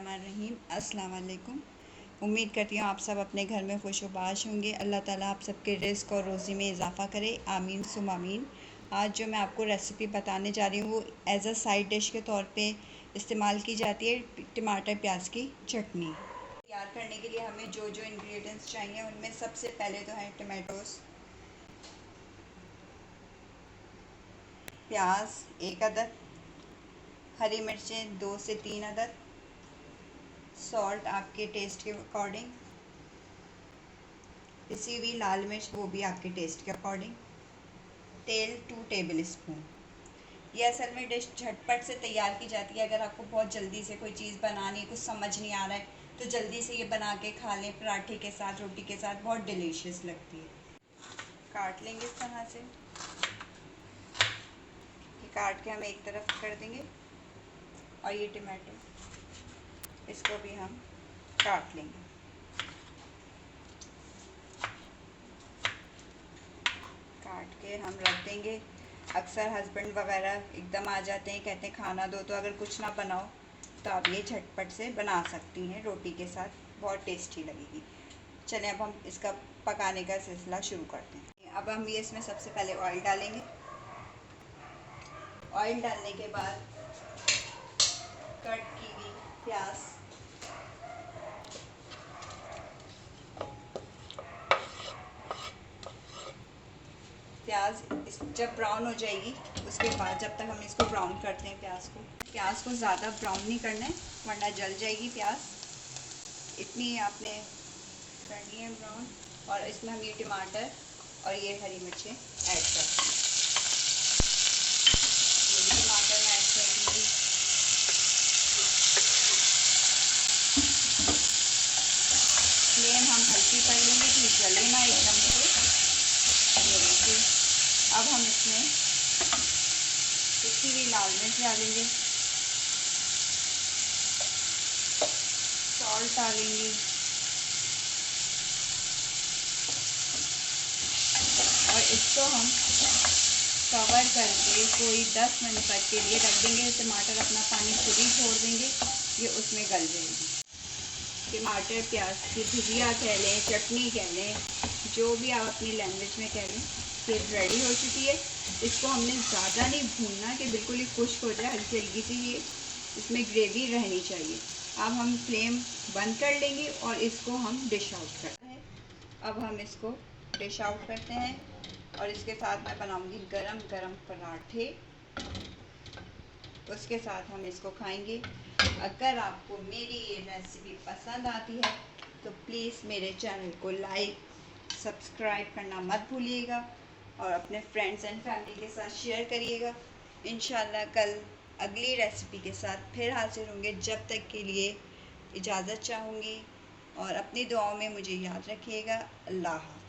बिस्मिल्लाहिर्रहमानिर्रहीम। अस्सलाम वालेकुम। उम्मीद करती हूँ आप सब अपने घर में खुशबाश होंगे। अल्लाह ताला आप सबके रिज़्क और रोज़ी में इजाफ़ा करे, आमीन सुम आमीन। आज जो मैं आपको रेसिपी बताने जा रही हूँ वो एज़ अ साइड डिश के तौर पे इस्तेमाल की जाती है, टमाटर प्याज की चटनी। तैयार करने के लिए हमें जो जो इंग्रेडिएंट्स चाहिए उनमें सबसे पहले तो है टमाटोज़, प्याज 1 अदद, हरी मिर्चें 2 से 3 अदद, सॉल्ट आपके टेस्ट के अकॉर्डिंग, पिसी हुई लाल मिर्च वो भी आपके टेस्ट के अकॉर्डिंग, तेल 2 टेबल स्पून। ये असल में डिश झटपट से तैयार की जाती है। अगर आपको बहुत जल्दी से कोई चीज़ बनानी है, कुछ समझ नहीं आ रहा है, तो जल्दी से ये बना के खा लें पराठे के साथ, रोटी के साथ, बहुत डिलीशियस लगती है। काट लेंगे इस तरह से, ये काट के हम एक तरफ कर देंगे। और ये टमाटो इसको भी हम काट लेंगे। काट के हम रख देंगे। अक्सर हस्बैंड वगैरह एकदम आ जाते हैं, कहते हैं खाना दो, तो अगर कुछ ना बनाओ तो आप ये झटपट से बना सकती हैं रोटी के साथ, बहुत टेस्टी लगेगी। चलें अब हम इसका पकाने का सिलसिला शुरू करते हैं। अब हम ये इसमें सबसे पहले ऑयल डालेंगे। ऑयल डालने के बाद कट की हुई प्याज, जब ब्राउन हो जाएगी उसके बाद, जब तक हम इसको ब्राउन करते हैं प्याज को ज़्यादा ब्राउन नहीं करना है वरना जल जाएगी प्याज। इतनी आपने करनी है ब्राउन। और इसमें हम ये टमाटर और ये हरी मिर्चें ऐड करते हैं। ये भी टमाटर मैं ऐड कर दूँगी। फ्लेम हम हल्की कर लेंगे कि जले ना एकदम से। ये देखिए, अब हम इसमें पिसी हुई लाल मिर्च डालेंगे, सॉल्ट डालेंगे और इसको हम कवर करके कोई 10 मिनट तक के लिए रख देंगे। टमाटर अपना पानी खुद ही छोड़ देंगे, ये उसमें गल जाएगी। टमाटर प्याज की भुजिया कह लें, चटनी कह लें, जो भी आप अपनी लैंग्वेज में कह लें, ये रेडी हो चुकी है। इसको हमने ज़्यादा नहीं भूनना कि बिल्कुल ही खुश्क हो जाए, हल्की हल्की सी ये इसमें ग्रेवी रहनी चाहिए। अब हम फ्लेम बंद कर लेंगे और इसको हम डिश आउट करते हैं। अब हम इसको डिश आउट करते हैं और इसके साथ मैं बनाऊंगी गरम गरम पराठे, उसके साथ हम इसको खाएंगे। अगर आपको मेरी ये रेसिपी पसंद आती है तो प्लीज़ मेरे चैनल को लाइक सब्सक्राइब करना मत भूलिएगा और अपने फ्रेंड्स एंड फैमिली के साथ शेयर करिएगा। इंशाल्लाह कल अगली रेसिपी के साथ फिर हाजिर होंगे। जब तक के लिए इजाज़त चाहूँगी और अपनी दुआओं में मुझे याद रखिएगा। अल्लाह हाफ़िज़।